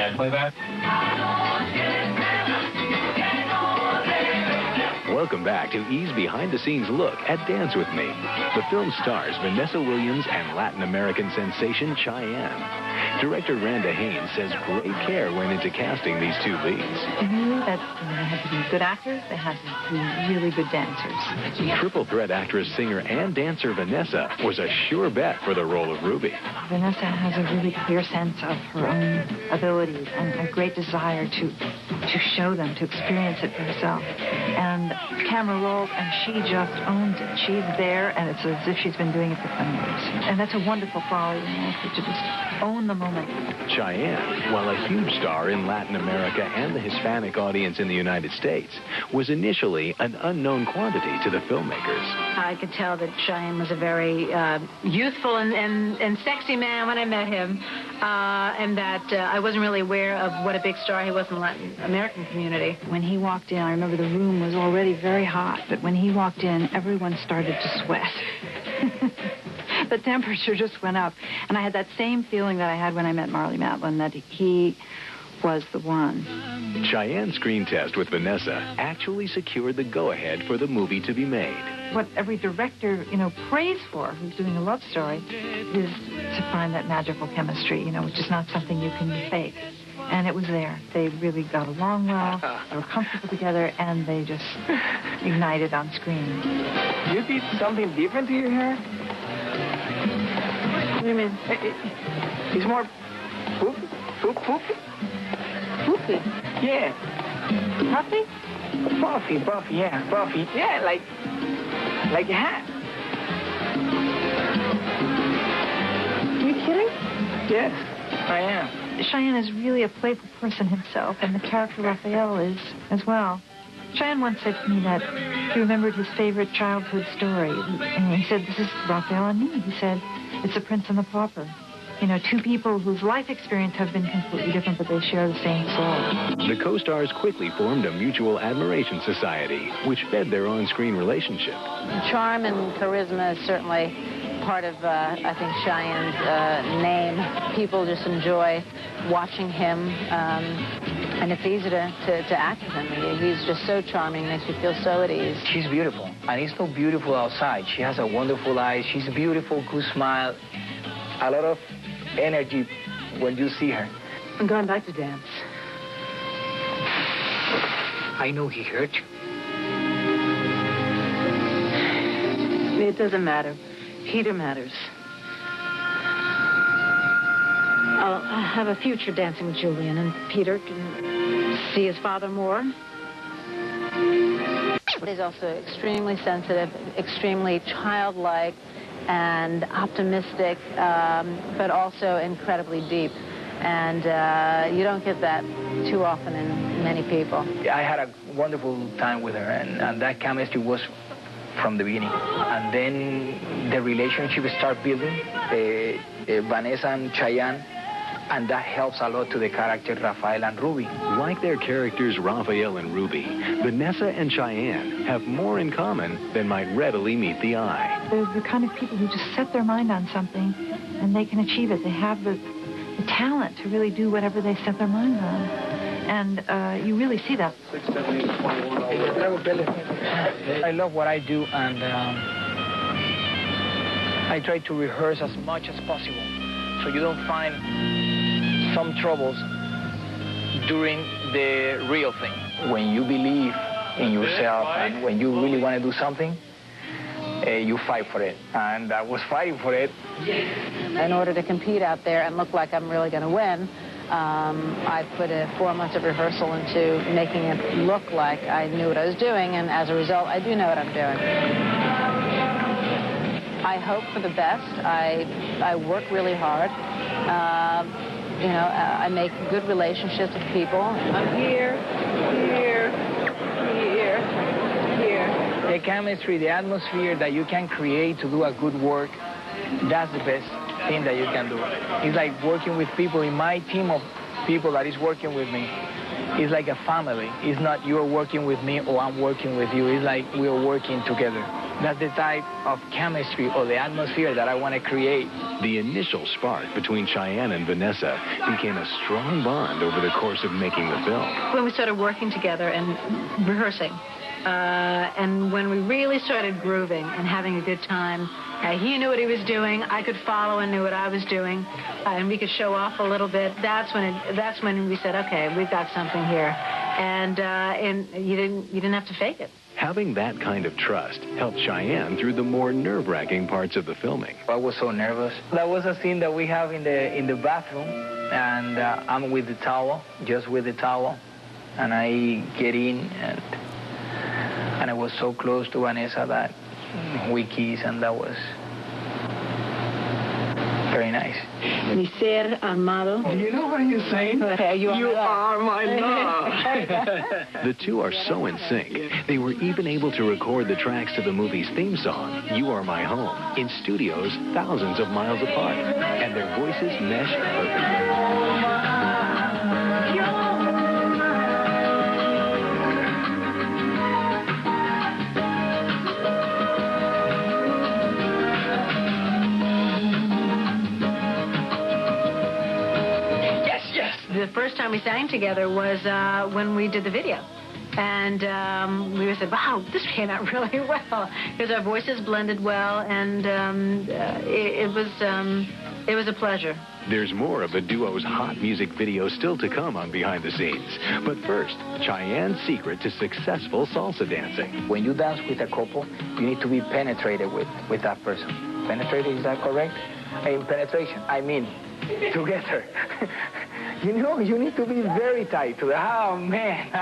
Dad, play that. Welcome back to E's behind-the-scenes look at Dance With Me. The film stars Vanessa Williams and Latin American sensation Chayanne. Director Randa Haynes says great care went into casting these two leads. They knew that they had to be good actors, they had to be really good dancers. Triple threat actress, singer, and dancer Vanessa was a sure bet for the role of Ruby. Vanessa has a really clear sense of her own abilities and a great desire to show them, to experience it for herself. And the camera rolls, and she just owns it. She's there, and it's as if she's been doing it for 20 years. And that's a wonderful quality in an actor, to just own the moment. Chayanne, while a huge star in Latin America and the Hispanic audience in the United States, was initially an unknown quantity to the filmmakers. I could tell that Chayanne was a very youthful and sexy man when I met him, and that I wasn't really aware of what a big star he was in the Latin American community. When he walked in, I remember the room was already very hot, but when he walked in, everyone started to sweat. The temperature just went up. And I had that same feeling that I had when I met Marlee Matlin, that he was the one. Cheyenne's screen test with Vanessa actually secured the go-ahead for the movie to be made. What every director, prays for who's doing a love story is to find that magical chemistry, which is not something you can fake. And it was there. They really got along well, they were comfortable together, and they just ignited on screen. You did something different to your hair? What do you mean? It's more poofy? Poofy? Yeah. Puffy? Puffy, yeah, puffy. Yeah, like a hat. Are you kidding? Yes, I am. Chayanne is really a playful person himself, and the character Raphael is as well. Chayanne once said to me that he remembered his favorite childhood story. And he said, this is Raphael and me. He said, it's The Prince and the Pauper. Two people whose life experience have been completely different, but they share the same soul. The co-stars quickly formed a mutual admiration society, which fed their on-screen relationship. Charm and charisma is certainly part of, I think, Cheyenne's name. People just enjoy watching him, and it's easy to act with him. He's just so charming, makes you feel so at ease. She's beautiful, and it's so beautiful outside. She has a wonderful eyes. She's beautiful, good smile, a lot of energy when you see her. I'm going back to dance. I know he hurt you. It doesn't matter. Peter matters. I'll have a future dancing with Julian, and Peter can see his father more. He's also extremely sensitive, extremely childlike, and optimistic, but also incredibly deep. And you don't get that too often in many people. I had a wonderful time with her, and that chemistry was from the beginning. And then the relationship started building, Vanessa and Chayanne, and that helps a lot to the character Raphael and Ruby. Like their characters Raphael and Ruby, Vanessa and Chayanne have more in common than might readily meet the eye. They're the kind of people who just set their mind on something, and they can achieve it. They have the talent to really do whatever they set their mind on. And you really see that. 6, 7, 8, 21. I love what I do, and I try to rehearse as much as possible so you don't find some troubles during the real thing. When you believe in yourself and when you really want to do something, you fight for it. And I was fighting for it. In order to compete out there and look like I'm really going to win, I put 4 months of rehearsal into making it look like I knew what I was doing, and as a result, I do know what I'm doing. I hope for the best. I work really hard. I make good relationships with people. I'm here. The chemistry, the atmosphere that you can create to do a good work, that's the best thing that you can do. It's like working with people. In my team of people that is working with me, it's like a family. It's not you're working with me or I'm working with you. It's like we're working together. That's the type of chemistry or the atmosphere that I want to create. The initial spark between Chayanne and Vanessa became a strong bond over the course of making the film. When we started working together and rehearsing, and when we really started grooving and having a good time, he knew what he was doing, I could follow and knew what I was doing, and we could show off a little bit. That's when we said, okay, we've got something here. And you didn't have to fake it. Having that kind of trust helped Chayanne through the more nerve-wracking parts of the filming. I was so nervous. That was a scene that we have in the bathroom, and I'm with the towel, just with the towel, and I get in, and I was so close to Vanessa that we kissed, and that was very nice. Mi ser armado. Do you know what you're saying? You are my love. The two are so in sync, they were even able to record the tracks to the movie's theme song, You Are My Home, in studios thousands of miles apart, and their voices mesh perfectly. The first time we sang together was when we did the video. And we said, wow, this came out really well, because our voices blended well, and it was a pleasure. There's more of the duo's hot music video still to come on Behind the Scenes. But first, Chayanne's secret to successful salsa dancing. When you dance with a couple, you need to be penetrated with that person. Penetrated, is that correct? In penetration, I mean together. You know, you need to be very tight to the... Oh, man.